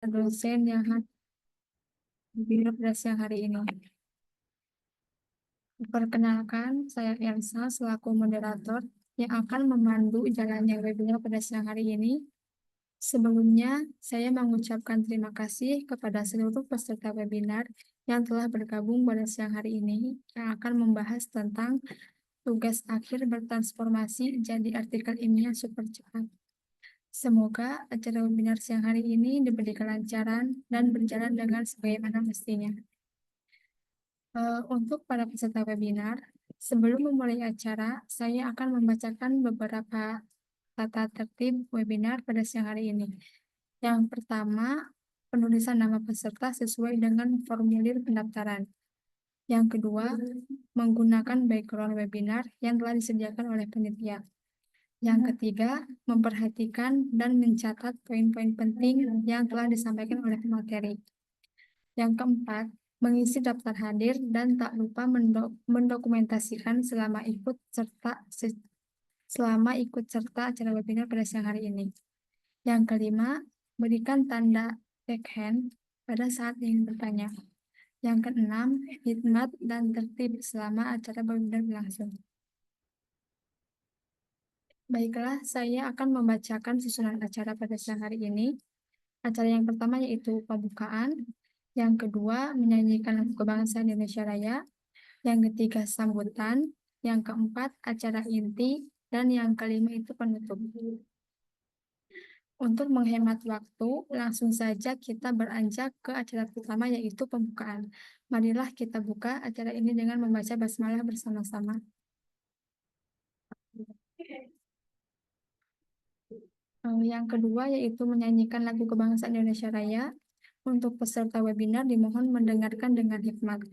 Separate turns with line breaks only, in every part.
dosen yang hadir pada siang hari ini. Perkenalkan, saya Elsa selaku moderator yang akan memandu jalannya webinar pada siang hari ini. Sebelumnya, saya mengucapkan terima kasih kepada seluruh peserta webinar yang telah bergabung pada siang hari ini yang akan membahas tentang tugas akhir bertransformasi jadi artikel ilmiah super cepat. Semoga acara webinar siang hari ini diberi kelancaran dan berjalan dengan sebagaimana mestinya. Untuk para peserta webinar, sebelum memulai acara, saya akan membacakan beberapa tata tertib webinar pada siang hari ini. Yang pertama, penulisan nama peserta sesuai dengan formulir pendaftaran. Yang kedua, menggunakan background webinar yang telah disediakan oleh panitia. Yang ketiga, memperhatikan dan mencatat poin-poin penting yang telah disampaikan oleh pemateri. Yang keempat, mengisi daftar hadir dan tak lupa mendokumentasikan selama ikut serta acara webinar pada siang hari ini. Yang kelima, berikan tanda take hand pada saat ingin bertanya. Yang keenam, hikmat dan tertib selama acara webinar berlangsung. Baiklah, saya akan membacakan susunan acara pada siang hari ini. Acara yang pertama yaitu pembukaan, yang kedua menyanyikan lagu kebangsaan Indonesia Raya, yang ketiga sambutan, yang keempat acara inti, dan yang kelima itu penutup. Untuk menghemat waktu, langsung saja kita beranjak ke acara pertama yaitu pembukaan. Marilah kita buka acara ini dengan membaca basmalah bersama-sama. Yang kedua yaitu menyanyikan lagu kebangsaan Indonesia Raya. Untuk peserta webinar dimohon mendengarkan dengan hikmat.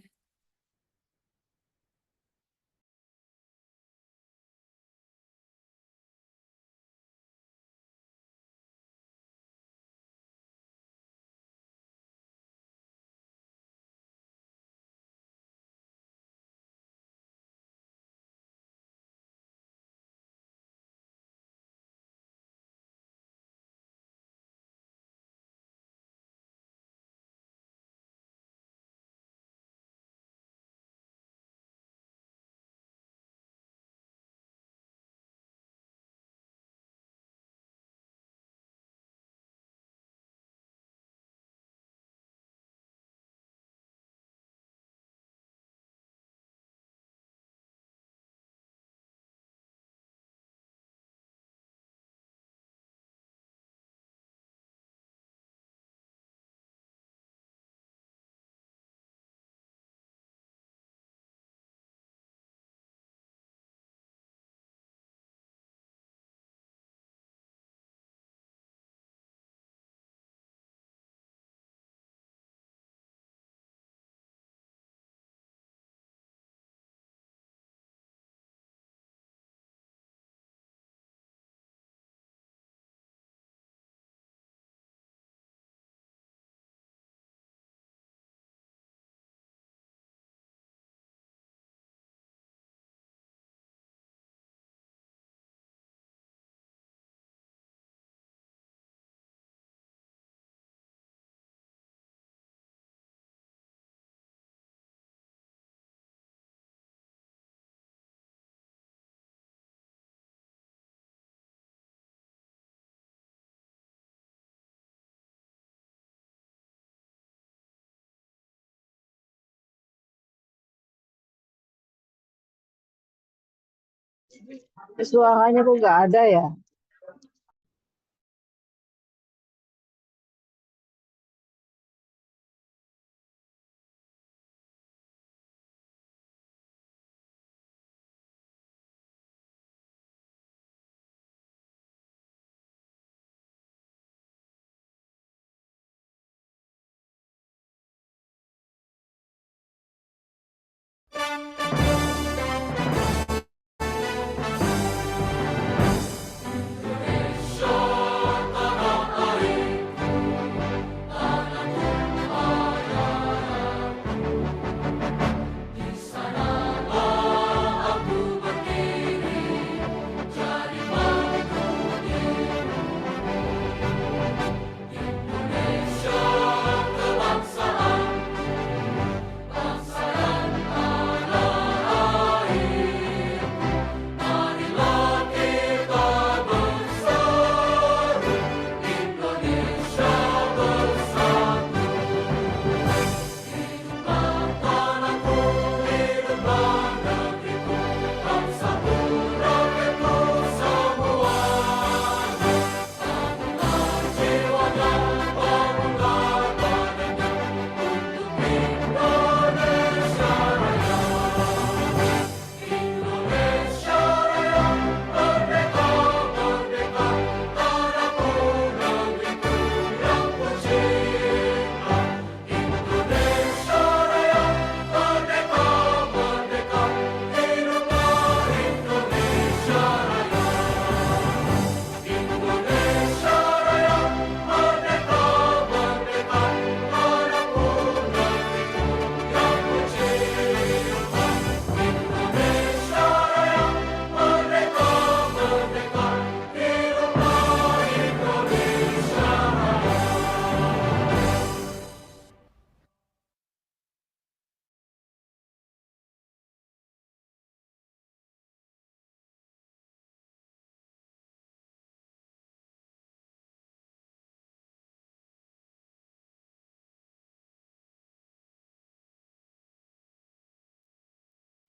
Suaranya kok nggak ada ya?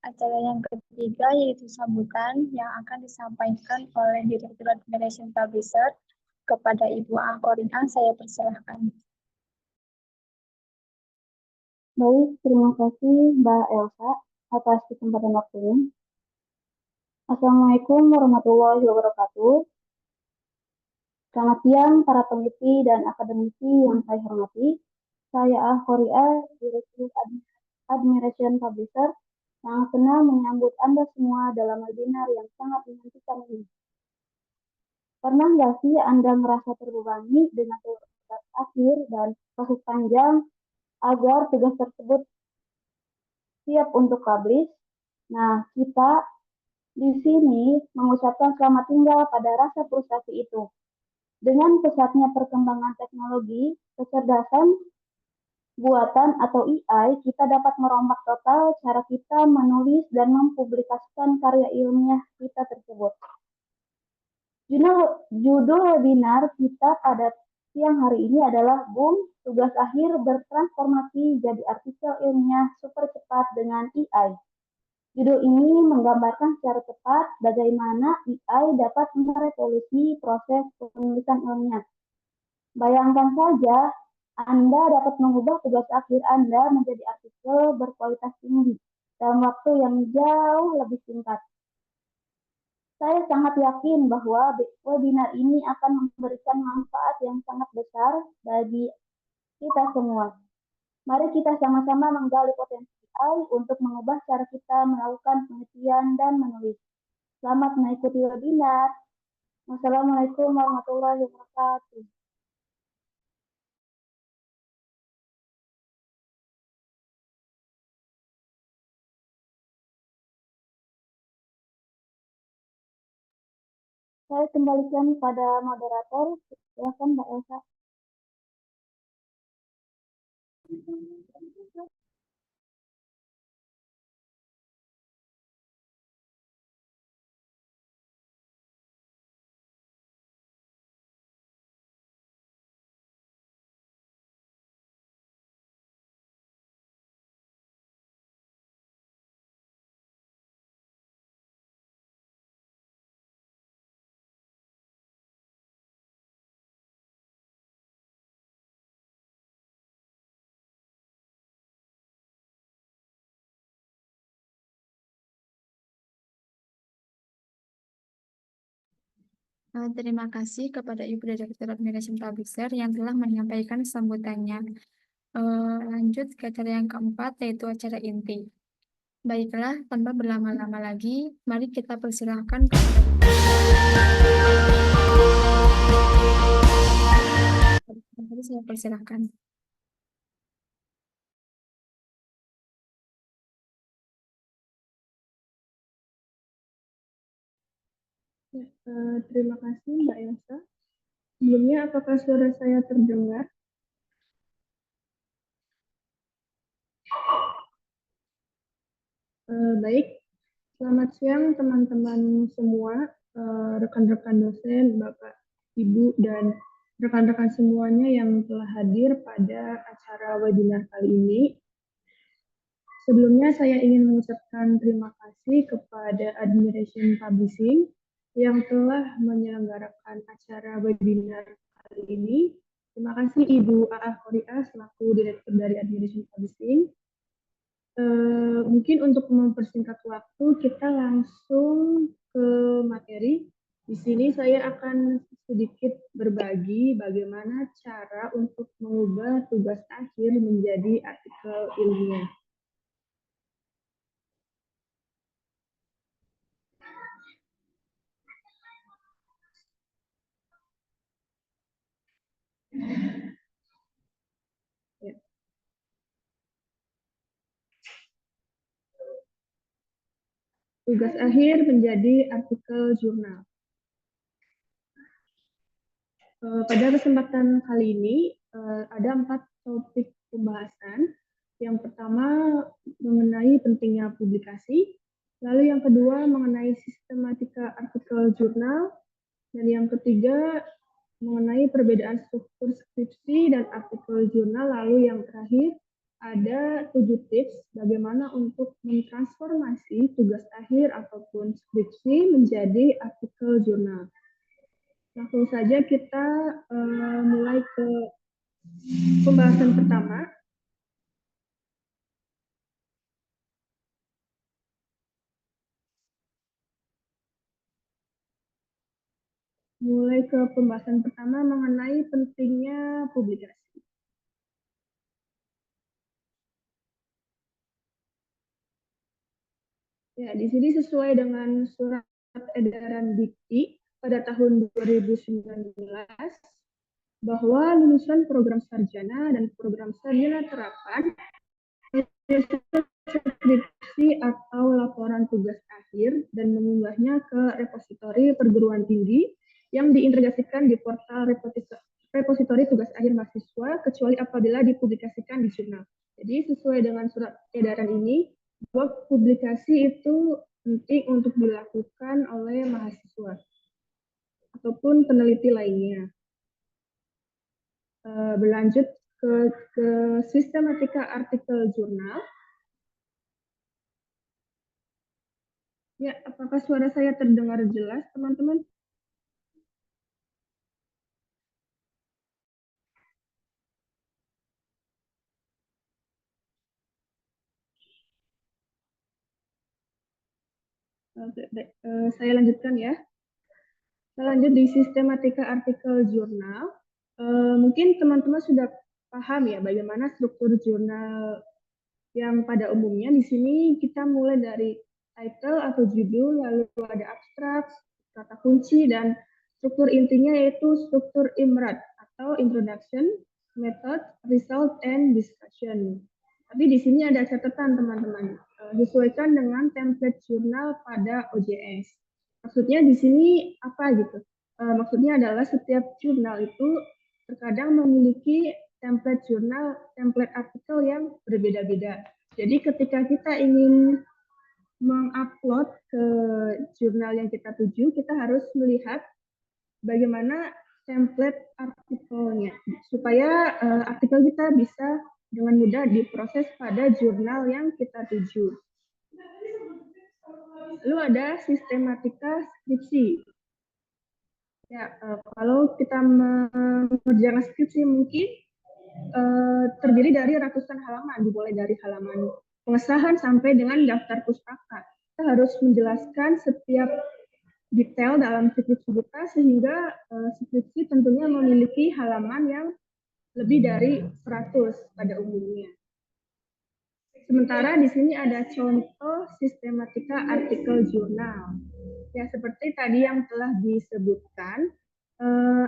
Acara yang ketiga yaitu sambutan yang akan disampaikan oleh Direktur Admiration Publisher. Kepada Ibu Angkorina, saya persilahkan.
Baik, terima kasih Mbak Elsa atas kesempatan waktunya. Assalamualaikum warahmatullahi wabarakatuh. Selamat siang para peneliti dan akademisi yang saya hormati. Saya Al-Khoria, Direktur Admiration Publisher, yang senang menyambut Anda semua dalam webinar yang sangat menentukan ini. Pernah nggak sih Anda merasa terbebani dengan tugas akhir dan proses panjang agar tugas tersebut siap untuk publish? Nah, kita di sini mengucapkan selamat tinggal pada rasa frustasi itu. Dengan pesatnya perkembangan teknologi, kecerdasan buatan atau AI, kita dapat merombak total cara kita menulis dan mempublikasikan karya ilmiah kita tersebut. Judul webinar kita pada siang hari ini adalah Boom, tugas akhir bertransformasi jadi artikel ilmiah super cepat dengan AI. Judul ini menggambarkan secara tepat bagaimana AI dapat merevolusi proses penulisan ilmiah. Bayangkan saja, Anda dapat mengubah tugas akhir Anda menjadi artikel berkualitas tinggi dalam waktu yang jauh lebih singkat. Saya sangat yakin bahwa webinar ini akan memberikan manfaat yang sangat besar bagi kita semua. Mari kita sama-sama menggali potensi AI untuk mengubah cara kita melakukan penelitian dan menulis. Selamat mengikuti webinar. Wassalamualaikum warahmatullahi wabarakatuh. Saya kembalikan pada moderator. Silakan Mbak Elsa.
Terima kasih kepada Ibu Direktur Admiration Publisher yang telah menyampaikan sambutannya. Lanjut ke acara yang keempat, yaitu acara inti. Baiklah, tanpa berlama-lama lagi, mari kita persilahkan saya persilahkan.
Terima kasih Mbak Elsa. Sebelumnya, apakah suara saya terdengar? Baik, selamat siang teman-teman semua, rekan-rekan dosen, Bapak, Ibu, dan rekan-rekan semuanya yang telah hadir pada acara webinar kali ini. Sebelumnya saya ingin mengucapkan terima kasih kepada Admiration Publishing yang telah menyelenggarakan acara webinar kali ini. Terima kasih Ibu A.A. Khoria selaku Direktur dari Admiration Publishing. Mungkin untuk mempersingkat waktu, kita langsung ke materi. Di sini saya akan sedikit berbagi bagaimana cara untuk mengubah tugas akhir menjadi artikel ilmiah. Ya. Tugas akhir menjadi artikel jurnal. Pada kesempatan kali ini ada 4 topik pembahasan. Yang pertama mengenai pentingnya publikasi, lalu yang kedua mengenai sistematika artikel jurnal, dan yang ketiga mengenai perbedaan struktur skripsi dan artikel jurnal, lalu yang terakhir
ada 7 tips bagaimana untuk mentransformasi tugas akhir ataupun skripsi menjadi artikel jurnal. Langsung saja kita mulai ke pembahasan pertama. Mulai ke pembahasan pertama mengenai pentingnya publikasi. Ya, di sini sesuai dengan surat edaran Dikti pada tahun 2019 bahwa lulusan program sarjana dan program sarjana terapan skripsi atau laporan tugas akhir dan mengunggahnya ke repositori perguruan tinggi yang diintegrasikan di portal repositori tugas akhir mahasiswa kecuali apabila dipublikasikan di jurnal. Jadi sesuai dengan surat edaran ini, bahwa publikasi itu penting untuk dilakukan oleh mahasiswa ataupun peneliti lainnya. Berlanjut ke sistematika artikel jurnal. Ya, apakah suara saya terdengar jelas, teman-teman? Saya lanjutkan ya. Saya lanjut di sistematika artikel jurnal. Mungkin teman-teman sudah paham ya bagaimana struktur jurnal yang pada umumnya. Di sini kita mulai dari title atau judul, lalu ada abstrak, kata kunci, dan struktur intinya yaitu struktur IMRAD atau Introduction, Method, Result, and Discussion. Tapi di sini ada catatan teman-teman, disesuaikan dengan template jurnal pada OJS. Maksudnya di sini apa gitu? Maksudnya adalah setiap jurnal itu terkadang memiliki template jurnal, template artikel yang berbeda-beda. Jadi ketika kita ingin mengupload ke jurnal yang kita tuju, kita harus melihat bagaimana template artikelnya supaya artikel kita bisa dengan mudah diproses pada jurnal yang kita tuju. Lalu ada sistematika skripsi. Ya, kalau kita mengerjakan skripsi mungkin terdiri dari ratusan halaman, dimulai dari halaman pengesahan sampai dengan daftar pustaka. Kita harus menjelaskan setiap detail dalam skripsi kita sehingga skripsi tentunya memiliki halaman yang lebih dari 100 pada umumnya. Sementara di sini ada contoh sistematika artikel jurnal. Ya, seperti tadi yang telah disebutkan,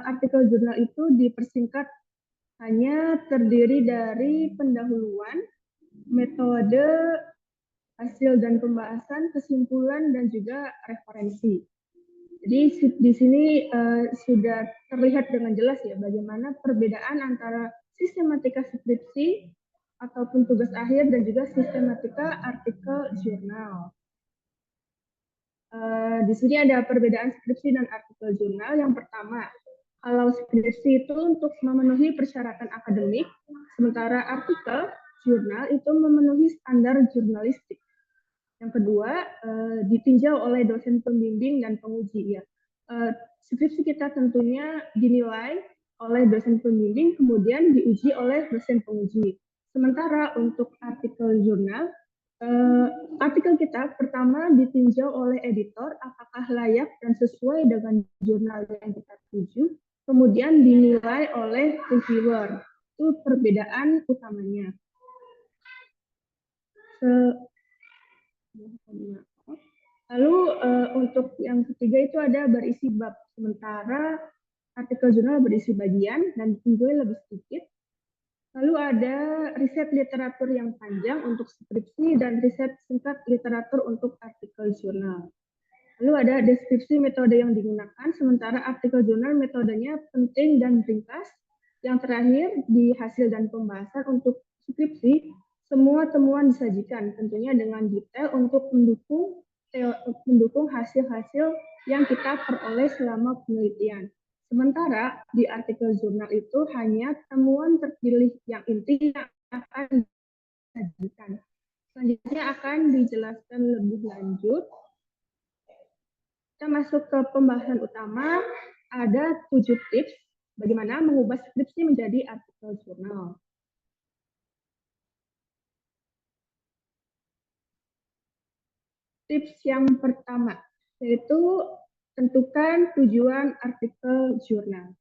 artikel jurnal itu dipersingkat hanya terdiri dari pendahuluan, metode, hasil dan pembahasan, kesimpulan, dan juga referensi. Jadi di sini sudah terlihat dengan jelas ya bagaimana perbedaan antara sistematika skripsi ataupun tugas akhir dan juga sistematika artikel jurnal. Di sini ada perbedaan skripsi dan artikel jurnal. Yang pertama, kalau skripsi itu untuk memenuhi persyaratan akademik, sementara artikel jurnal itu memenuhi standar jurnalistik. Yang kedua, ditinjau oleh dosen pembimbing dan penguji. Ya. Skripsi kita tentunya dinilai oleh dosen pembimbing, kemudian diuji oleh dosen penguji. Sementara untuk artikel jurnal, artikel kita pertama ditinjau oleh editor apakah layak dan sesuai dengan jurnal yang kita tuju, kemudian dinilai oleh reviewer. Itu perbedaan utamanya. Lalu untuk yang ketiga itu ada berisi bab, sementara artikel jurnal berisi bagian dan tentunya lebih sedikit. Lalu ada riset literatur yang panjang untuk skripsi dan riset singkat literatur untuk artikel jurnal. Lalu ada deskripsi metode yang digunakan, sementara artikel jurnal metodenya penting dan ringkas. Yang terakhir di hasil dan pembahasan untuk skripsi, semua temuan disajikan tentunya dengan detail untuk mendukung hasil-hasil yang kita peroleh selama penelitian. Sementara di artikel jurnal itu hanya temuan terpilih yang inti yang akan disajikan. Selanjutnya akan dijelaskan lebih lanjut. Kita masuk ke pembahasan utama. Ada 7 tips bagaimana mengubah skripsi menjadi artikel jurnal. Tips yang pertama yaitu tentukan tujuan artikel jurnal.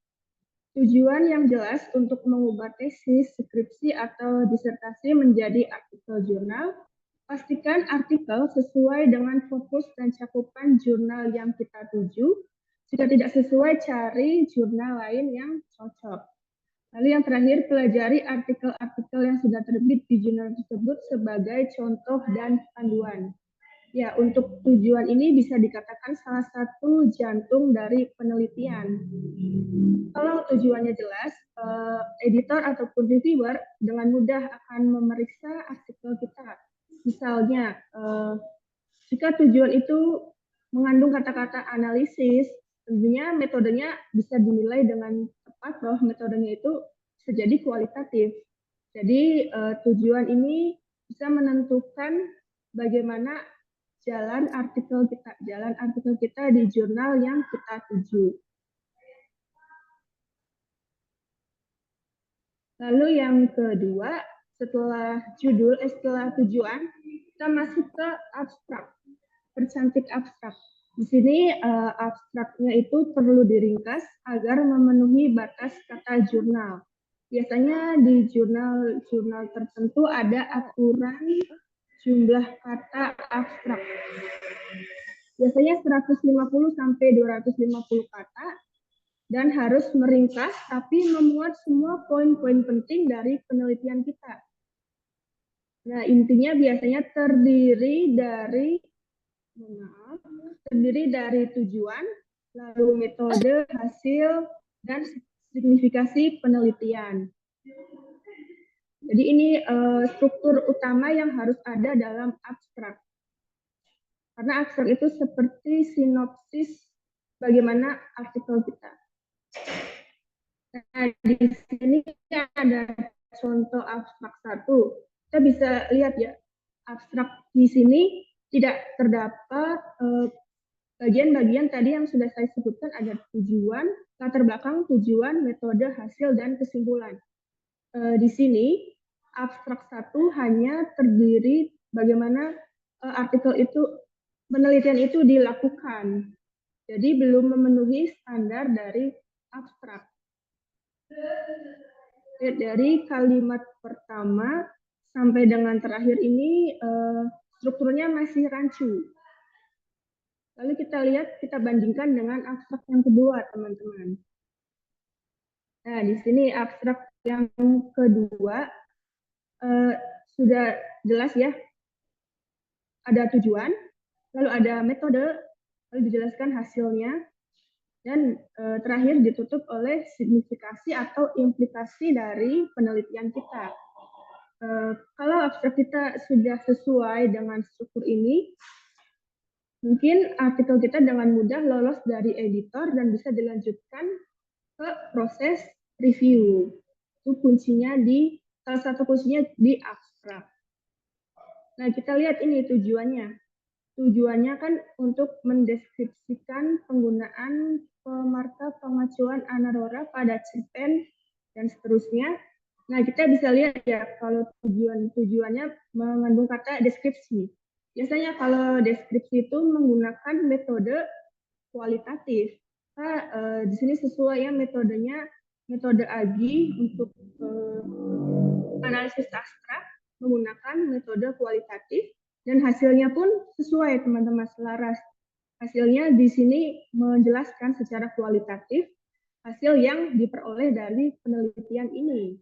Tujuan yang jelas untuk mengubah tesis, skripsi, atau disertasi menjadi artikel jurnal. Pastikan artikel sesuai dengan fokus dan cakupan jurnal yang kita tuju. Jika tidak sesuai, cari jurnal lain yang cocok. Lalu yang terakhir, pelajari artikel-artikel yang sudah terbit di jurnal tersebut sebagai contoh dan panduan. Ya, untuk tujuan ini bisa dikatakan salah satu jantung dari penelitian. Kalau tujuannya jelas, editor ataupun reviewer dengan mudah akan memeriksa artikel kita. Misalnya, jika tujuan itu mengandung kata-kata analisis, tentunya metodenya bisa dinilai dengan tepat bahwa metodenya itu bisa jadi kualitatif. Jadi tujuan ini bisa menentukan bagaimana jalan artikel kita di jurnal yang kita tuju. Lalu yang kedua, setelah tujuan, kita masuk ke abstrak, percantik abstrak. Di sini abstraknya itu perlu diringkas agar memenuhi batas kata jurnal. Biasanya di jurnal tertentu ada aturan jumlah kata abstrak. Biasanya 150 sampai 250 kata dan harus meringkas tapi memuat semua poin-poin penting dari penelitian kita. Nah, intinya biasanya terdiri dari tujuan, lalu metode, hasil, dan signifikasi penelitian. Jadi ini struktur utama yang harus ada dalam abstrak. Karena abstrak itu seperti sinopsis bagaimana artikel kita. Nah, di sini ada contoh abstrak 1. Kita bisa lihat ya, abstrak di sini tidak terdapat bagian-bagian tadi yang sudah saya sebutkan, ada tujuan, latar belakang, tujuan, metode, hasil, dan kesimpulan. Di sini abstrak 1 hanya terdiri bagaimana artikel itu, penelitian itu dilakukan. Jadi belum memenuhi standar dari abstrak. Dari kalimat pertama sampai dengan terakhir ini strukturnya masih rancu. Lalu kita bandingkan dengan abstrak yang kedua, teman-teman. Nah, di sini abstrak yang kedua sudah jelas ya. Ada tujuan, lalu ada metode, lalu dijelaskan hasilnya, dan terakhir ditutup oleh signifikasi atau implikasi dari penelitian kita. Kalau abstrak kita sudah sesuai dengan struktur ini, mungkin artikel kita dengan mudah lolos dari editor dan bisa dilanjutkan ke proses review. Itu salah satu kuncinya di abstrak. Nah, kita lihat ini tujuannya. Tujuannya kan untuk mendeskripsikan penggunaan pemarkah pengacuan anaerora pada cerpen dan seterusnya. Nah, kita bisa lihat ya kalau tujuannya mengandung kata deskripsi. Biasanya kalau deskripsi itu menggunakan metode kualitatif. Nah, di sini sesuai ya metodenya, metode AGI untuk analisis sastra menggunakan metode kualitatif dan hasilnya pun sesuai teman-teman, selaras. Hasilnya di sini menjelaskan secara kualitatif hasil yang diperoleh dari penelitian ini.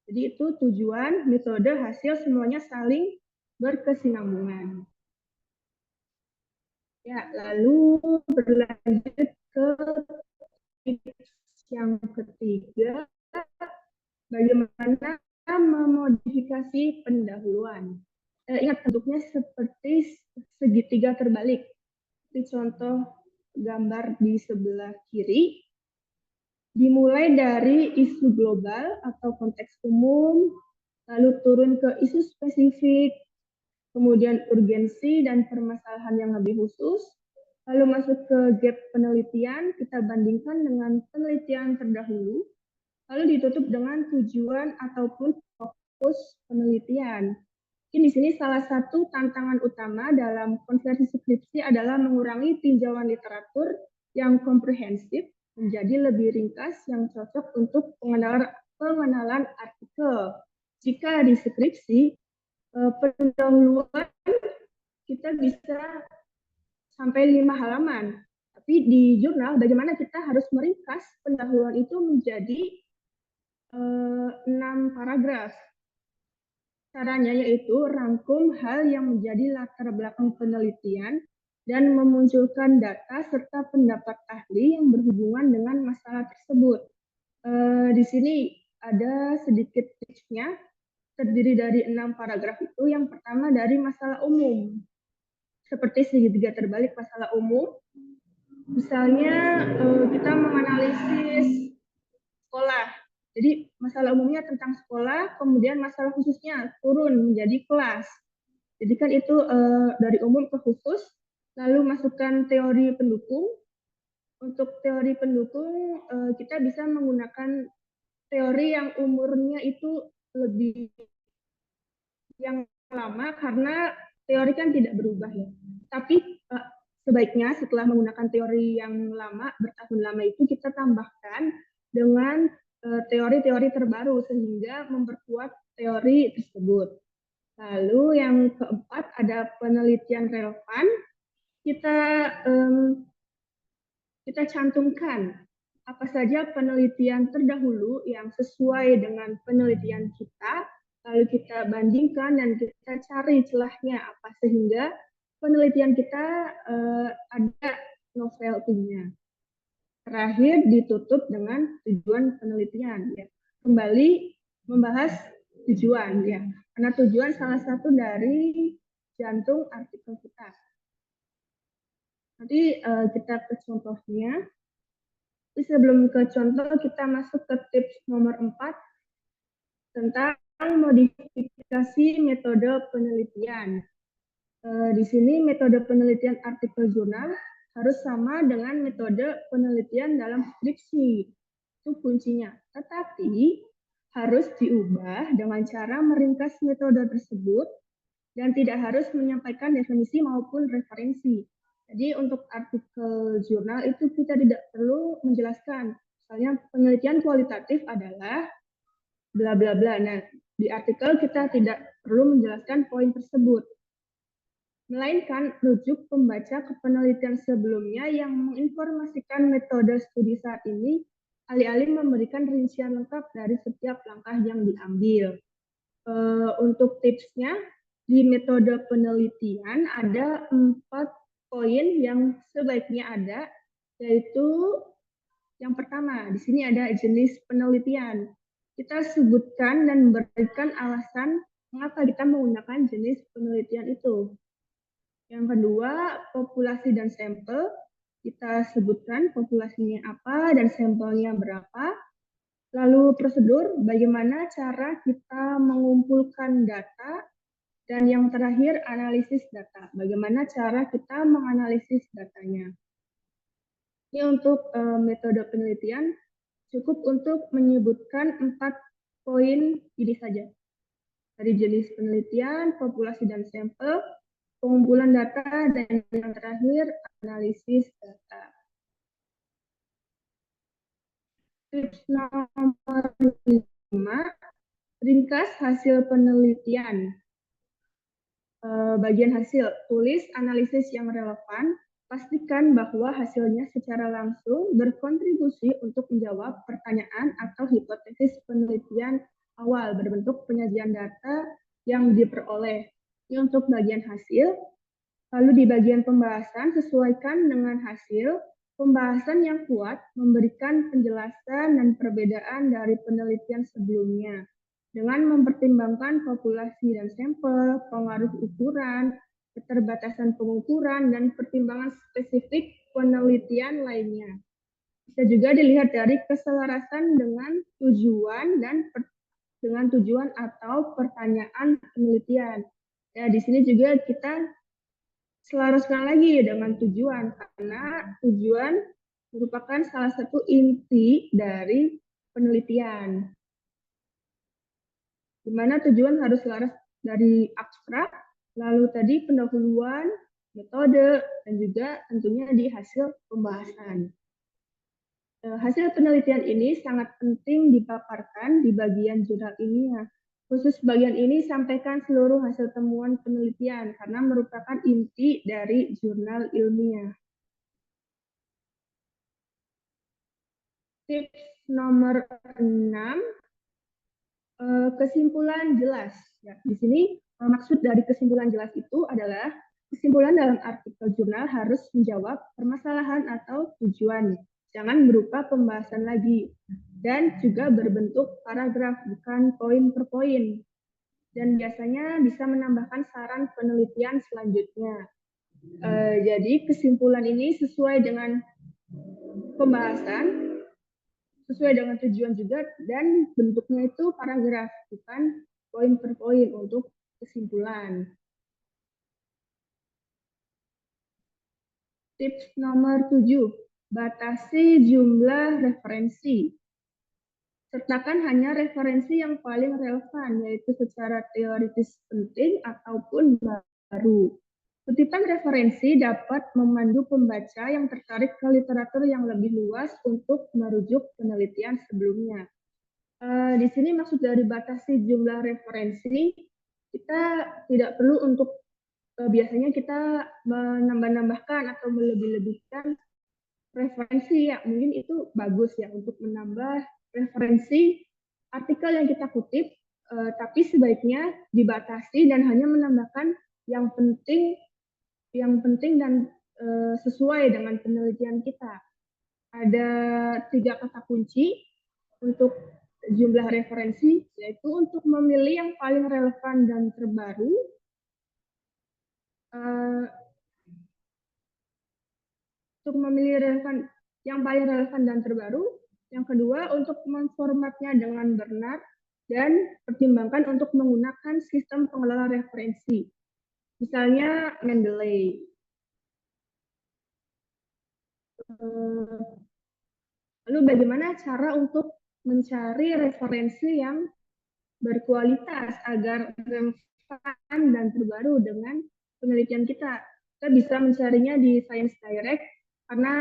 Jadi itu tujuan, metode, hasil semuanya saling berkesinambungan. Ya, lalu berlanjut ke tips yang ketiga, bagaimana memodifikasi pendahuluan. Ingat bentuknya seperti segitiga terbalik. Ini contoh gambar di sebelah kiri. Dimulai dari isu global atau konteks umum, lalu turun ke isu spesifik, kemudian urgensi dan permasalahan yang lebih khusus, lalu masuk ke gap penelitian, kita bandingkan dengan penelitian terdahulu, lalu ditutup dengan tujuan ataupun fokus penelitian. Di sini salah satu tantangan utama dalam konversi skripsi adalah mengurangi tinjauan literatur yang komprehensif menjadi lebih ringkas yang cocok untuk pengenalan artikel. Jika di skripsi, pendahuluan kita bisa sampai 5 halaman. Tapi di jurnal, bagaimana kita harus meringkas pendahuluan itu menjadi 6 paragraf. Caranya yaitu rangkum hal yang menjadi latar belakang penelitian dan memunculkan data serta pendapat ahli yang berhubungan dengan masalah tersebut. Di sini ada sedikit tipsnya, terdiri dari 6 paragraf itu. Yang pertama dari masalah umum, seperti segitiga terbalik masalah umum. Misalnya kita menganalisis sekolah. Jadi masalah umumnya tentang sekolah, kemudian masalah khususnya turun menjadi kelas. Jadi kan itu dari umum ke khusus, lalu masukkan teori pendukung. Untuk teori pendukung kita bisa menggunakan teori yang umurnya itu lebih yang lama karena teori kan tidak berubah ya. Tapi sebaiknya setelah menggunakan teori yang lama, bertahun lama itu kita tambahkan dengan teori-teori terbaru sehingga memperkuat teori tersebut. Lalu yang keempat ada penelitian relevan. Kita cantumkan apa saja penelitian terdahulu yang sesuai dengan penelitian kita, lalu kita bandingkan dan kita cari celahnya apa sehingga penelitian kita ada novelty-nya. Terakhir ditutup dengan tujuan penelitian ya. Kembali membahas tujuan ya. Karena tujuan salah satu dari jantung artikel kita. Nanti kita ke contohnya. Tapi sebelum ke contoh kita masuk ke tips nomor 4 tentang modifikasi metode penelitian. Di sini metode penelitian artikel jurnal harus sama dengan metode penelitian dalam skripsi. Itu kuncinya. Tetapi harus diubah dengan cara meringkas metode tersebut dan tidak harus menyampaikan definisi maupun referensi. Jadi untuk artikel jurnal itu kita tidak perlu menjelaskan. Misalnya penelitian kualitatif adalah bla bla bla. Nah, di artikel kita tidak perlu menjelaskan poin tersebut. Melainkan rujuk pembaca ke penelitian sebelumnya yang menginformasikan metode studi saat ini, alih-alih memberikan rincian lengkap dari setiap langkah yang diambil. Untuk tipsnya, di metode penelitian ada 4 poin yang sebaiknya ada, yaitu yang pertama, di sini ada jenis penelitian. Kita sebutkan dan berikan alasan mengapa kita menggunakan jenis penelitian itu. Yang kedua, populasi dan sampel. Kita sebutkan populasinya apa dan sampelnya berapa. Lalu prosedur, bagaimana cara kita mengumpulkan data. Dan yang terakhir, analisis data. Bagaimana cara kita menganalisis datanya. Ini untuk metode penelitian, cukup untuk menyebutkan 4 poin ini saja. Dari jenis penelitian, populasi dan sampel, pengumpulan data, dan yang terakhir analisis data. Tips nomor 5, ringkas hasil penelitian. Bagian hasil, tulis analisis yang relevan, pastikan bahwa hasilnya secara langsung berkontribusi untuk menjawab pertanyaan atau hipotesis penelitian awal berbentuk penyajian data yang diperoleh. Ini untuk bagian hasil. Lalu di bagian pembahasan, sesuaikan dengan hasil. Pembahasan yang kuat memberikan penjelasan dan perbedaan dari penelitian sebelumnya dengan mempertimbangkan populasi dan sampel, pengaruh ukuran, keterbatasan pengukuran, dan pertimbangan spesifik penelitian lainnya. Bisa juga dilihat dari keselarasan dengan tujuan dan dengan tujuan atau pertanyaan penelitian. Ya, di sini juga kita selaraskan lagi dengan tujuan, karena tujuan merupakan salah satu inti dari penelitian. Di mana tujuan harus selaras dari abstrak, lalu tadi pendahuluan, metode, dan juga tentunya di hasil pembahasan. Hasil penelitian ini sangat penting dipaparkan di bagian jurnal ilmiah. Khusus bagian ini sampaikan seluruh hasil temuan penelitian karena merupakan inti dari jurnal ilmiah. Tips nomor 6, kesimpulan jelas. Ya, di sini maksud dari kesimpulan jelas itu adalah kesimpulan dalam artikel jurnal harus menjawab permasalahan atau tujuan. Jangan berupa pembahasan lagi. Dan juga berbentuk paragraf, bukan poin per poin. Dan biasanya bisa menambahkan saran penelitian selanjutnya. Jadi kesimpulan ini sesuai dengan pembahasan, sesuai dengan tujuan juga, dan bentuknya itu paragraf, bukan poin per poin untuk kesimpulan. Tips nomor 7, batasi jumlah referensi. Sertakan hanya referensi yang paling relevan, yaitu secara teoritis penting ataupun baru. Kutipan referensi dapat memandu pembaca yang tertarik ke literatur yang lebih luas untuk merujuk penelitian sebelumnya. Di sini maksud dari batasi jumlah referensi, kita tidak perlu untuk biasanya kita menambah-nambahkan atau melebih-lebihkan referensi, ya mungkin itu bagus ya untuk menambah referensi artikel yang kita kutip, tapi sebaiknya dibatasi dan hanya menambahkan yang penting dan sesuai dengan penelitian kita. Ada 3 kata kunci untuk jumlah referensi, yaitu untuk memilih yang paling relevan dan terbaru, untuk memilih yang paling relevan dan terbaru. Yang kedua, untuk memformatnya dengan benar, dan pertimbangkan untuk menggunakan sistem pengelola referensi. Misalnya Mendeley. Lalu bagaimana cara untuk mencari referensi yang berkualitas agar relevan dan terbaru dengan penelitian kita? Kita bisa mencarinya di Science Direct karena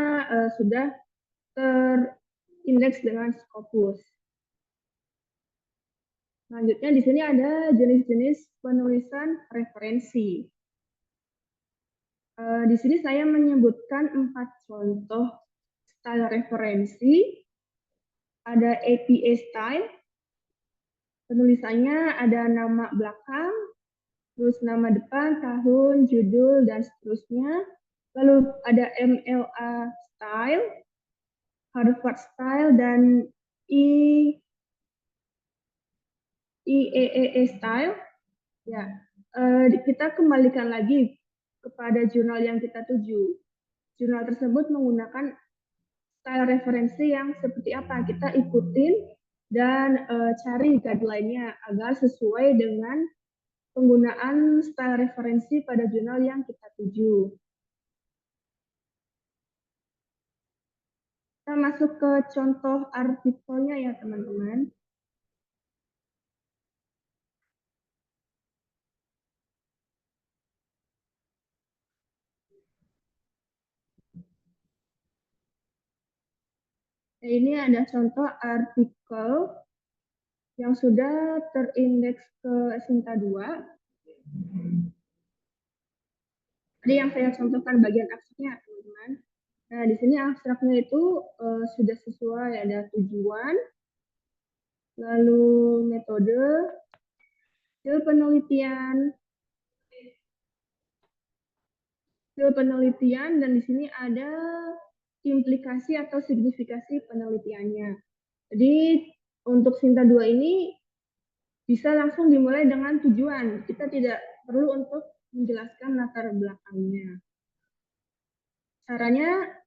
sudah terindeks dengan Scopus. Selanjutnya di sini ada jenis-jenis penulisan referensi. Di sini saya menyebutkan 4 contoh style referensi. Ada APA style, penulisannya ada nama belakang, terus nama depan, tahun, judul, dan seterusnya. Lalu ada MLA style, Harvard style, dan IEEE style. Ya, kita kembalikan lagi kepada jurnal yang kita tuju. Jurnal tersebut menggunakan style referensi yang seperti apa, kita ikutin dan cari guideline-nya agar sesuai dengan penggunaan style referensi pada jurnal yang kita tuju. Kita masuk ke contoh artikelnya ya teman-teman. Ini ada contoh artikel yang sudah terindeks ke Sinta 2. Tadi yang saya contohkan bagian abstraknya, teman-teman. Nah, di sini abstraknya itu sudah sesuai, ada tujuan, lalu metode, hasil penelitian, dan di sini ada implikasi atau signifikasi penelitiannya. Jadi untuk Sinta 2 ini bisa langsung dimulai dengan tujuan. Kita tidak perlu untuk menjelaskan latar belakangnya. Caranya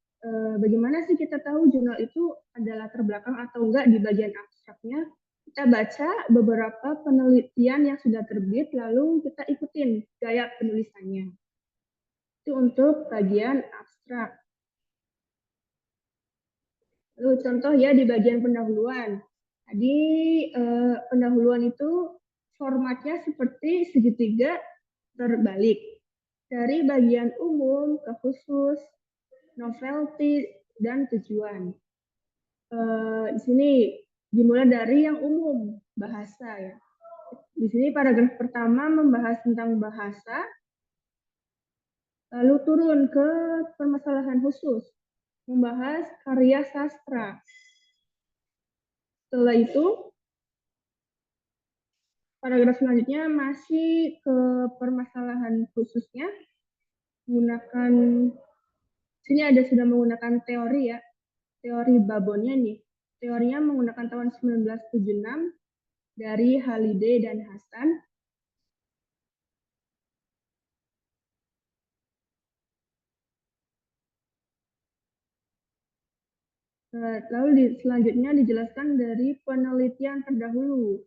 bagaimana sih kita tahu jurnal itu ada latar belakang atau enggak di bagian abstraknya? kita baca beberapa penelitian yang sudah terbit, lalu kita ikutin gaya penulisannya. Itu untuk bagian abstrak. Lalu contoh ya di bagian pendahuluan. Tadi pendahuluan itu formatnya seperti segitiga terbalik. Dari bagian umum ke khusus, novelty, dan tujuan. Di sini dimulai dari yang umum, bahasa ya. Di sini paragraf pertama membahas tentang bahasa, lalu turun ke permasalahan khusus, membahas karya sastra. Setelah itu, paragraf selanjutnya masih ke permasalahan khususnya, menggunakan, sini ada sudah menggunakan teori ya, teori babonnya nih. Teorinya menggunakan tahun 1976 dari Halliday dan Hasan. Lalu selanjutnya dijelaskan dari penelitian terdahulu.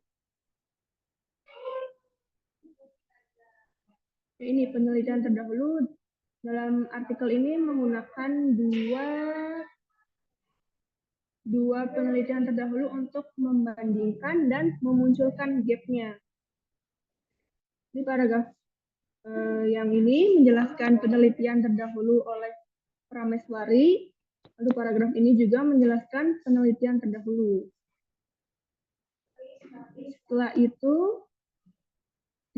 Ini penelitian terdahulu dalam artikel ini menggunakan dua penelitian terdahulu untuk membandingkan dan memunculkan gap-nya. Di paragraf yang ini menjelaskan penelitian terdahulu oleh Prameswari, lalu paragraf ini juga menjelaskan penelitian terdahulu. Setelah itu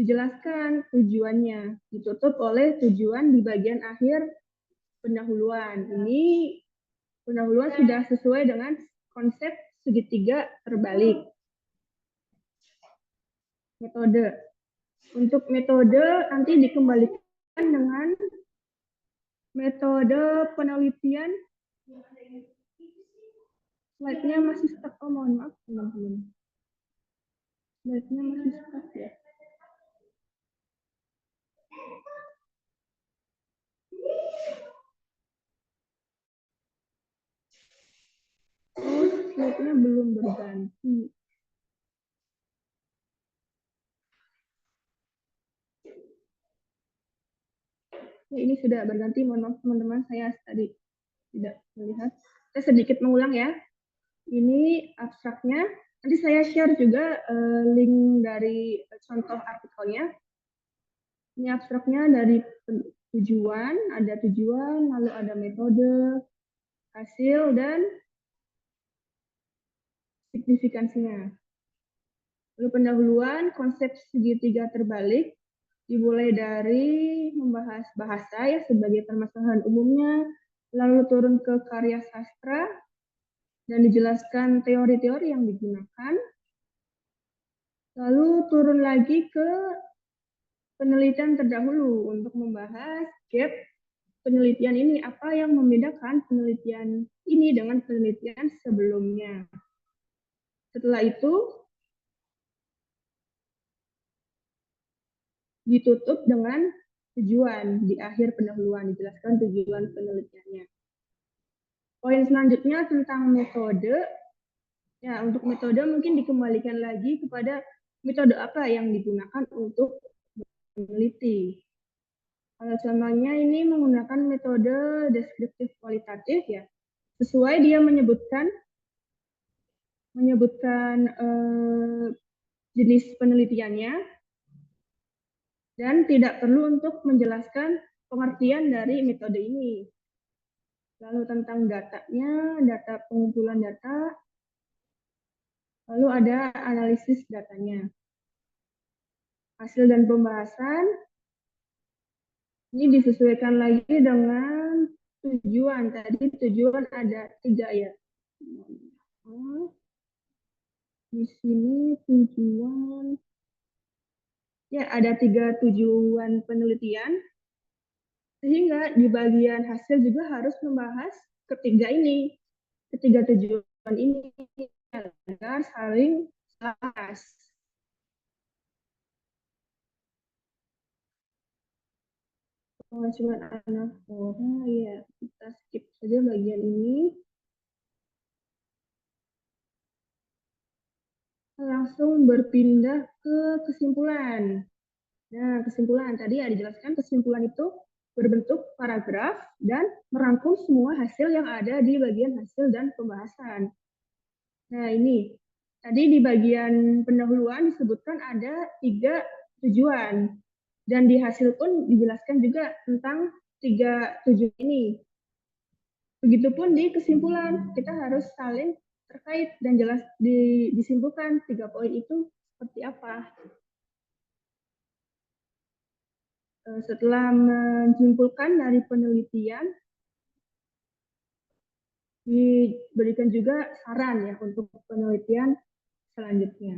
dijelaskan tujuannya, ditutup oleh tujuan di bagian akhir pendahuluan. Ini pendahuluan sudah sesuai dengan konsep segitiga terbalik. Metode. Untuk metode nanti dikembalikan dengan metode penelitian. Slide-nya masih stuck. Oh, mohon maaf teman-teman. Slide-nya masih stuck ya. Oh, slide-nya belum berganti. Ya, ini sudah berganti, mohon maaf teman-teman, saya tadi tidak melihat. Saya sedikit mengulang ya. Ini abstraknya. Nanti saya share juga link dari contoh artikelnya. Ini abstraknya dari tujuan, lalu ada metode, hasil, dan signifikansinya. Lalu pendahuluan konsep segitiga terbalik dimulai dari membahas bahasa ya sebagai permasalahan umumnya, lalu turun ke karya sastra dan dijelaskan teori-teori yang digunakan, lalu turun lagi ke penelitian terdahulu untuk membahas gap penelitian ini, apa yang membedakan penelitian ini dengan penelitian sebelumnya. Setelah itu ditutup dengan tujuan di akhir pendahuluan, dijelaskan tujuan penelitiannya. Poin selanjutnya tentang metode. Ya, untuk metode mungkin dikembalikan lagi kepada metode apa yang digunakan untuk meneliti. Kalau contohnya ini menggunakan metode deskriptif kualitatif ya, sesuai dia menyebutkan jenis penelitiannya dan tidak perlu untuk menjelaskan pengertian dari metode ini. Lalu tentang datanya, data pengumpulan data, lalu ada analisis datanya. Hasil dan pembahasan, ini disesuaikan lagi dengan tujuan. Tadi tujuan ada 3 ya. Di sini tujuan, ya ada 3 tujuan penelitian, sehingga di bagian hasil juga harus membahas ketiga tujuan ini agar saling selaras. Cuma anafora ya, kita skip saja bagian ini. langsung berpindah ke kesimpulan. Nah, kesimpulan tadi ya dijelaskan, kesimpulan itu berbentuk paragraf dan merangkum semua hasil yang ada di bagian hasil dan pembahasan. Nah, ini tadi di bagian pendahuluan disebutkan ada 3 tujuan. Dan di hasil pun dijelaskan juga tentang 3 tujuan ini. Begitupun di kesimpulan, kita harus saling terkait dan jelas disimpulkan 3 poin itu seperti apa. Setelah menyimpulkan dari penelitian, diberikan juga saran ya untuk penelitian selanjutnya.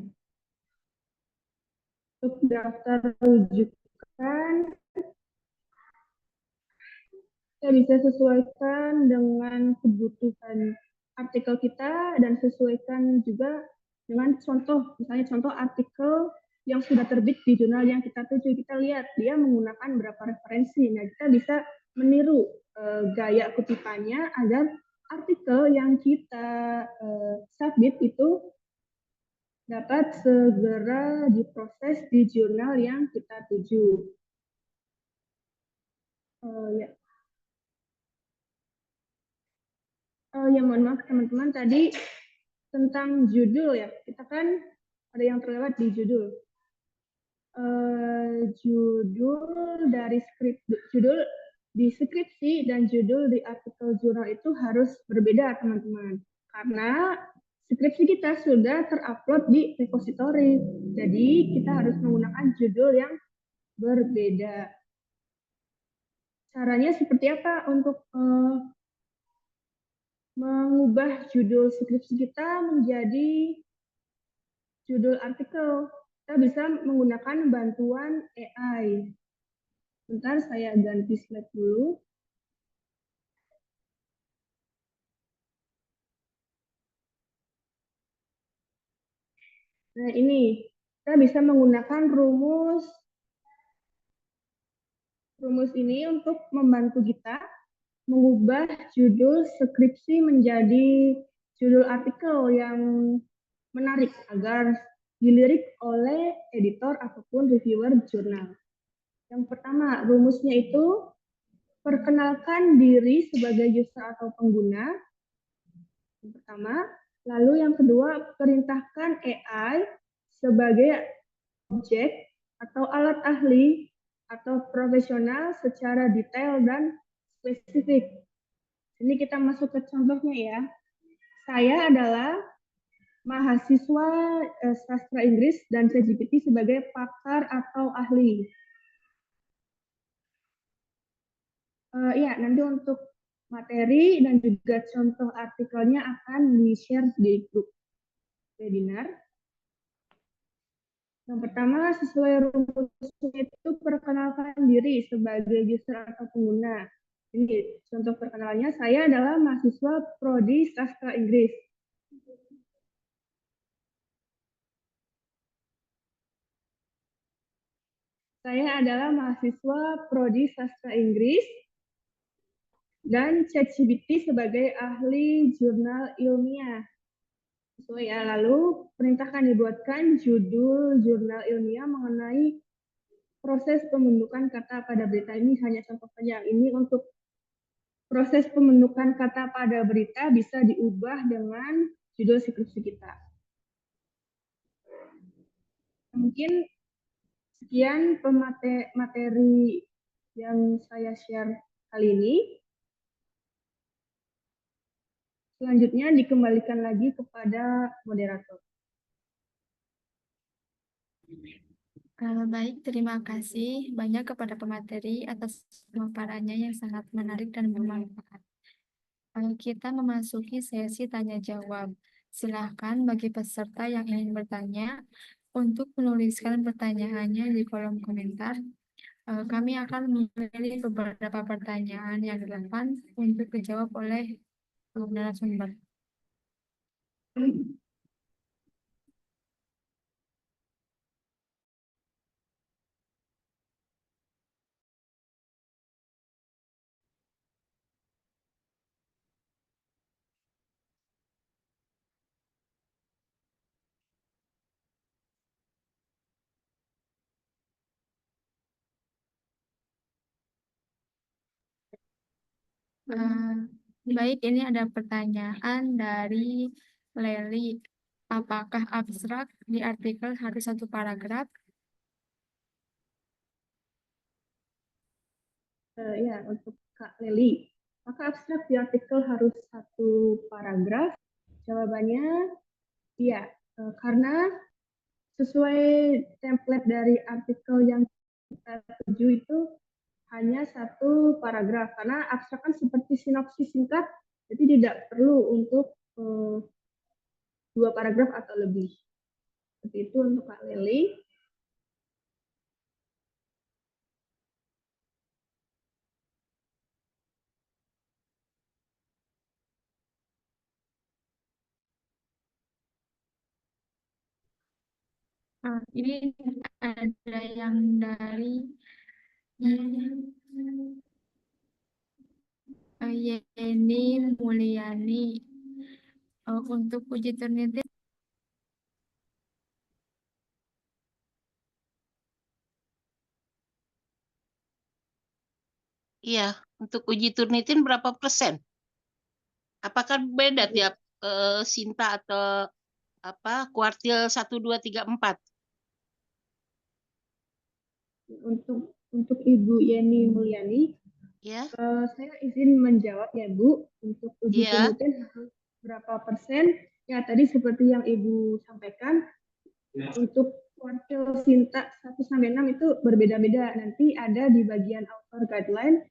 Untuk daftar rujukan, kita bisa sesuaikan dengan kebutuhan artikel kita dan sesuaikan juga dengan contoh, misalnya contoh artikel yang sudah terbit di jurnal yang kita tuju. Kita lihat dia menggunakan berapa referensi. Nah, kita bisa meniru gaya kutipannya agar artikel yang kita submit itu dapat segera diproses di jurnal yang kita tuju. Ya. Ya mohon maaf teman-teman, tadi tentang judul ya, kita kan ada yang terlewat di judul. Judul dari judul di skripsi dan judul di artikel jurnal itu harus berbeda teman-teman, karena skripsi kita sudah terupload di repository, jadi kita harus menggunakan judul yang berbeda. Caranya seperti apa untuk mengubah judul skripsi kita menjadi judul artikel? Kita bisa menggunakan bantuan AI. Bentar, saya ganti slide dulu. Nah, ini kita bisa menggunakan rumus ini untuk membantu kita mengubah judul skripsi menjadi judul artikel yang menarik agar dilirik oleh editor ataupun reviewer jurnal. Yang pertama, rumusnya itu perkenalkan diri sebagai user atau pengguna. Yang pertama, lalu yang kedua, perintahkan AI sebagai objek atau alat ahli atau profesional secara detail dan spesifik. Ini kita masuk ke contohnya ya. Saya adalah mahasiswa sastra Inggris dan ChatGPT sebagai pakar atau ahli. Ya, nanti untuk materi dan juga contoh artikelnya akan di-share di grup webinar. Yang pertama, sesuai rumusnya itu perkenalkan diri sebagai user atau pengguna. Ini contoh perkenalannya, saya adalah mahasiswa Prodi Sastra Inggris. Saya adalah mahasiswa Prodi Sastra Inggris dan ChatGPT sebagai ahli jurnal ilmiah. Sesuai ya, lalu perintahkan dibuatkan judul jurnal ilmiah mengenai proses pembentukan kata pada berita. Ini hanya contoh saja. Ini untuk proses pembentukan kata pada berita bisa diubah dengan judul skripsi kita. Mungkin sekian materi yang saya share kali ini. Selanjutnya dikembalikan lagi kepada moderator.
Baik, terima kasih banyak kepada pemateri atas pemaparannya yang sangat menarik dan bermanfaat. Kita memasuki sesi tanya jawab. Silakan bagi peserta yang ingin bertanya untuk menuliskan pertanyaannya di kolom komentar. Kami akan memilih beberapa pertanyaan yang relevan untuk dijawab oleh narasumber. Baik, ini ada pertanyaan dari Leli. Apakah abstrak di artikel harus satu paragraf?
Ya, untuk Kak Leli. Apakah abstrak di artikel harus satu paragraf? Jawabannya iya, karena sesuai template dari artikel yang kita tuju itu hanya satu paragraf. Karena abstrak kan seperti sinopsis singkat, jadi tidak perlu untuk dua paragraf atau lebih. Seperti itu untuk Kak Leli.
Ini ada yang dari Yeni Mulyani. Untuk uji turnitin
Iya, untuk uji Turnitin berapa persen? Apakah beda tiap Sinta atau apa kuartil 1, 2, 3, 4?
Untuk Ibu Yeni Mulyani,
Ya,
saya izin menjawab ya Bu. Untuk uji
Iya.
Turnitin harus berapa persen? Ya tadi seperti yang Ibu sampaikan, untuk kuartil Sinta 1 sampai 6 itu berbeda-beda. Nanti ada di bagian author guideline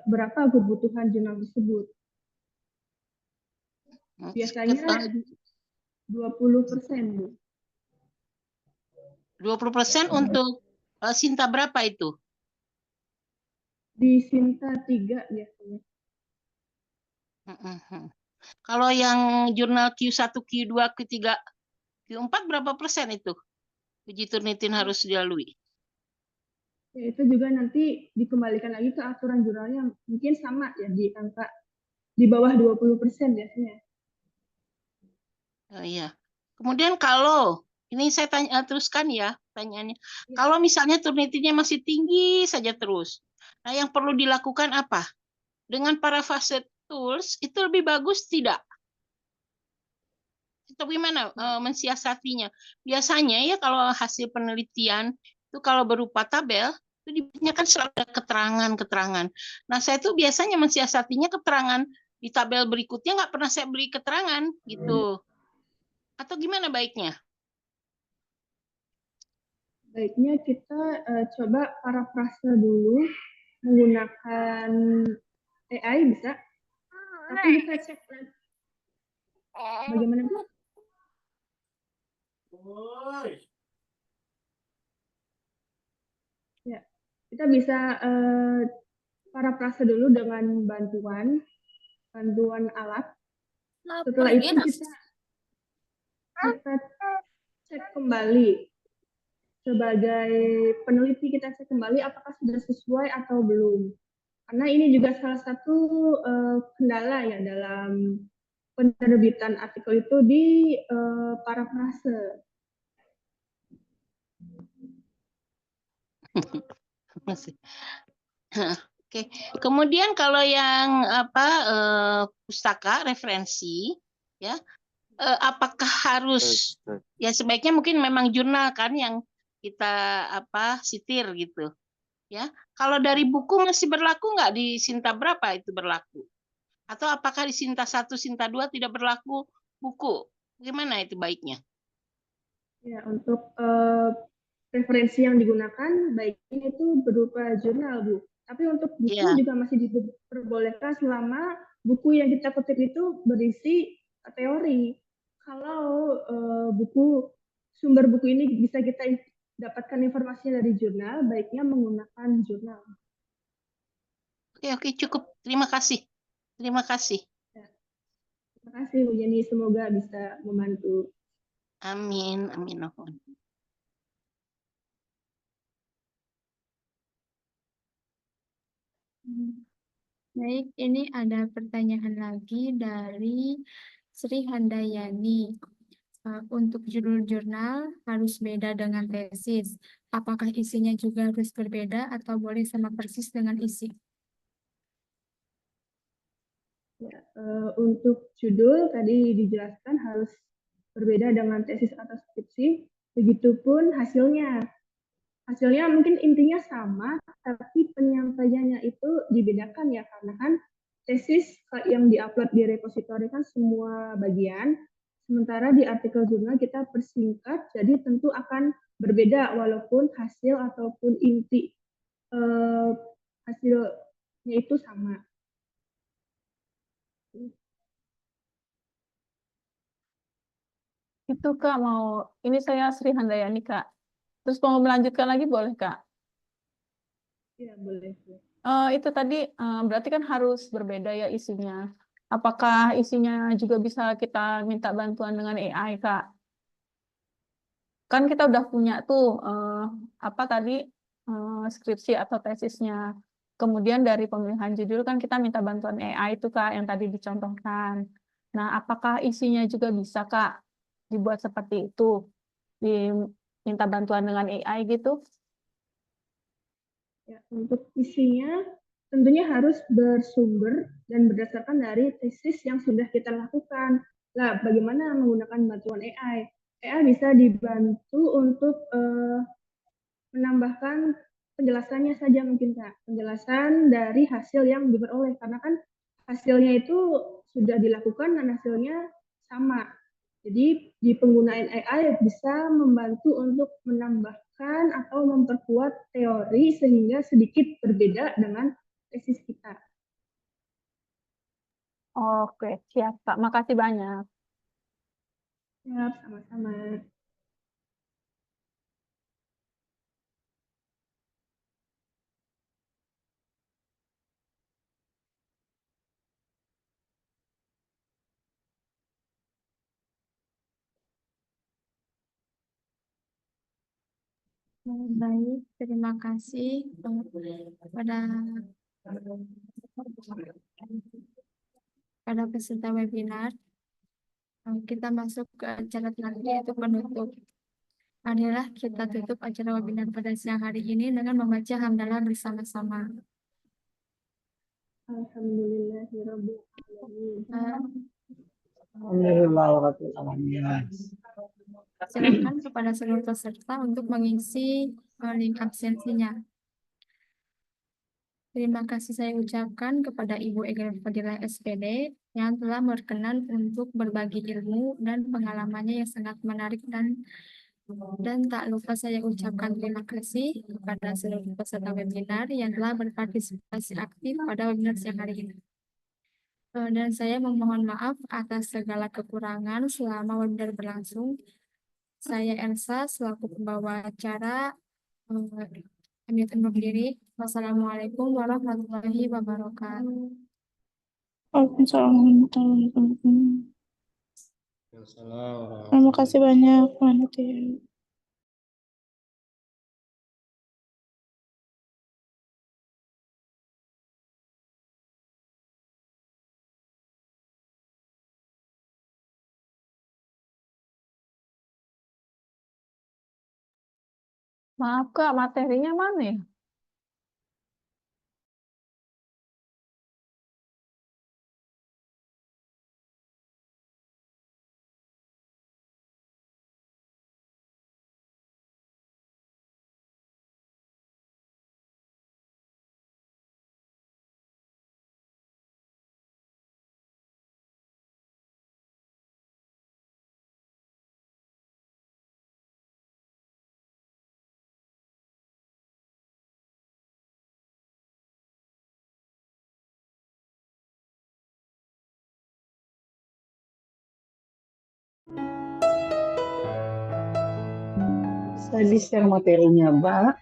berapa kebutuhan jurnal tersebut. Biasanya 20%, Bu.
20% untuk Sinta berapa itu?
Di Sinta 3 biasanya.
Kalau yang jurnal Q1, Q2, Q3, Q4 berapa persen itu? Uji Turnitin harus dilalui.
Ya, itu juga nanti dikembalikan lagi ke aturan jurnalnya, mungkin sama ya di angka di bawah 20% biasanya.
Oh, iya. Kemudian kalau ini saya teruskan ya pertanyaannya. Kalau misalnya Turnitinnya masih tinggi saja terus, nah yang perlu dilakukan apa? Dengan paraphrase tools itu lebih bagus tidak? Atau gimana mensiasatinya? Biasanya ya kalau hasil penelitian itu kalau berupa tabel itu dibuatnya kan selalu ada keterangan-keterangan. Nah saya tuh biasanya mensiasatinya keterangan di tabel berikutnya nggak pernah saya beri keterangan gitu. Atau gimana baiknya?
Baiknya kita coba parafrase dulu menggunakan AI bisa. Tapi kita cek bagaimana Bu? Ya, kita bisa parafrase dulu dengan bantuan alat. Setelah itu kita cek kembali sebagai peneliti, kita cek kembali apakah sudah sesuai atau belum. Karena ini juga salah satu kendala ya dalam penerbitan artikel itu di parafrase.
Oke. Kemudian kalau yang pustaka referensi ya apakah harus ya sebaiknya mungkin memang jurnal kan yang kita sitir gitu ya. Kalau dari buku masih berlaku nggak di Sinta berapa itu berlaku? Atau apakah di Sinta 1, Sinta 2 tidak berlaku buku? Gimana itu baiknya?
Ya, untuk referensi yang digunakan baiknya itu berupa jurnal, Bu. Tapi untuk buku juga masih diperbolehkan selama buku yang kita kutip itu berisi teori. Kalau sumber buku ini bisa kita dapatkan informasinya dari jurnal, baiknya menggunakan jurnal.
Oke, cukup. Terima kasih. Terima kasih.
Ya. Terima kasih Bu Yeni, semoga bisa membantu.
Amin.
Baik, ini ada pertanyaan lagi dari Sri Handayani. Untuk judul jurnal harus beda dengan tesis. Apakah isinya juga harus berbeda atau boleh sama persis dengan isi?
Ya, untuk judul tadi dijelaskan harus berbeda dengan tesis atau skripsi, begitupun hasilnya. Hasilnya mungkin intinya sama, tapi penyampaiannya itu dibedakan ya, karena kan tesis yang diupload di repositori kan semua bagian, sementara di artikel jurnal kita persingkat, jadi tentu akan berbeda walaupun hasil ataupun inti hasilnya itu sama.
Itu Kak ini saya Sri Handayani Kak. Terus mau melanjutkan lagi boleh Kak?
Ya, boleh.
Itu tadi berarti kan harus berbeda ya isinya. Apakah isinya juga bisa kita minta bantuan dengan AI Kak? Kan kita udah punya tuh apa tadi skripsi atau tesisnya. Kemudian dari pemilihan judul kan kita minta bantuan AI itu Kak yang tadi dicontohkan. Nah, apakah isinya juga bisa Kak dibuat seperti itu? Diminta bantuan dengan AI gitu?
Ya, untuk isinya tentunya harus bersumber dan berdasarkan dari tesis yang sudah kita lakukan. Nah, bagaimana menggunakan bantuan AI? AI bisa dibantu untuk menambahkan penjelasannya saja mungkin Kak. Penjelasan dari hasil yang diperoleh. Karena kan hasilnya itu sudah dilakukan dan hasilnya sama. Jadi di penggunaan AI bisa membantu untuk menambahkan atau memperkuat teori sehingga sedikit berbeda dengan tesis kita.
Oke, siap Kak. Makasih banyak.
Siap, sama-sama.
Baik, terima kasih pada peserta webinar. Kita masuk ke acara terakhir yaitu penutup. Adalah kita tutup acara webinar pada siang hari ini dengan membaca hamdalah bersama-sama.
Alhamdulillahirabbil alamin.
Silakan kepada seluruh peserta untuk mengisi link absensinya. Terima kasih saya ucapkan kepada Ibu Ega Fadilah SPD yang telah berkenan untuk berbagi ilmu dan pengalamannya yang sangat menarik dan tak lupa saya ucapkan terima kasih kepada seluruh peserta webinar yang telah berpartisipasi aktif pada webinar siang hari ini. Dan saya memohon maaf atas segala kekurangan selama webinar berlangsung. Saya Elsa selaku pembawa acara kami undur diri. Wassalamualaikum warahmatullahi wabarakatuh.
Waalaikumsalam warahmatullahi wabarakatuh. Terima kasih banyak, panitia.
Maaf Kak, materinya mana ya?
Saya di-share materinya, Mbak.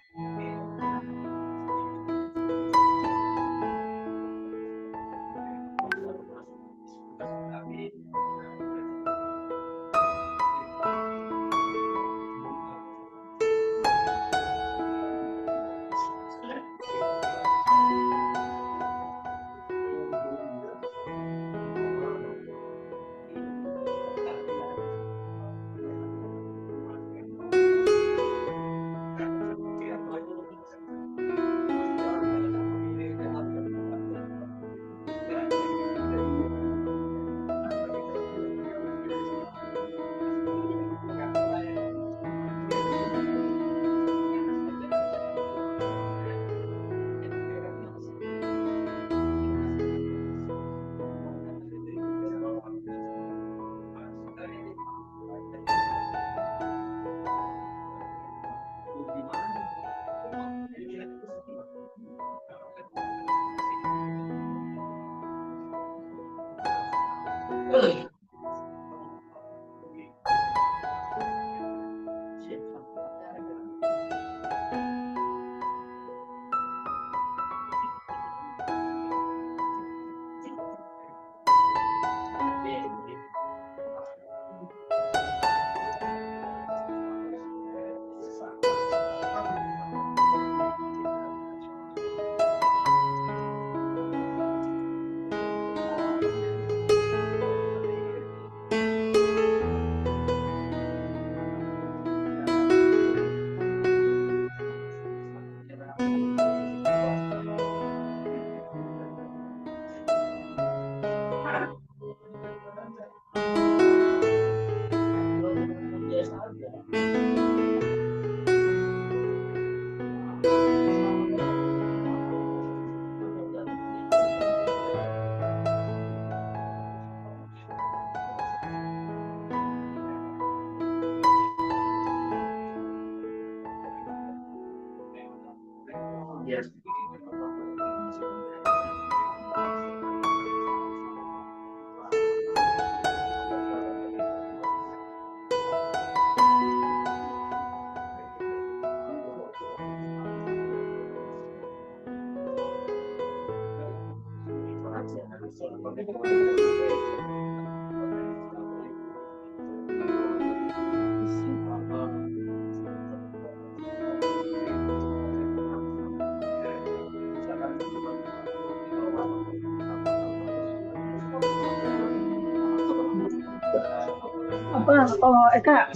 Apa, Eka,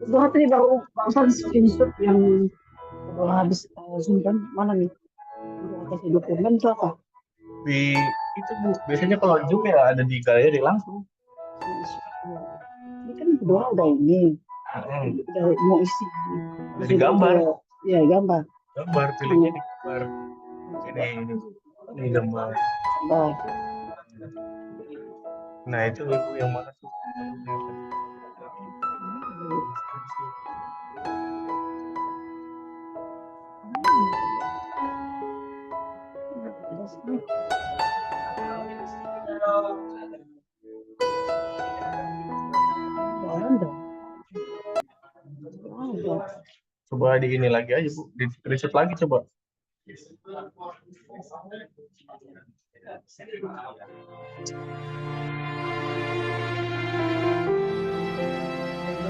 gua tadi baru barusan screenshot yang udah habis simpan mana nih? Udah kasih dokumen itu apa?
Di itu Bu, biasanya kalau Zoom ya ada di galeri langsung.
Ini kan kedua udah ini, udah mau isi.
Udah digambar.
Iya, gambar.
Gambar, pilihnya di gambar. Ini gambar.
Gambar.
Nah itu Ibu yang mana tuh? Coba di ini lagi aja Bu, di screenshot lagi coba.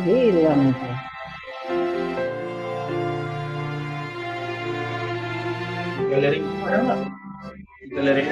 Hilang.
Galeri ada nggak? Galeri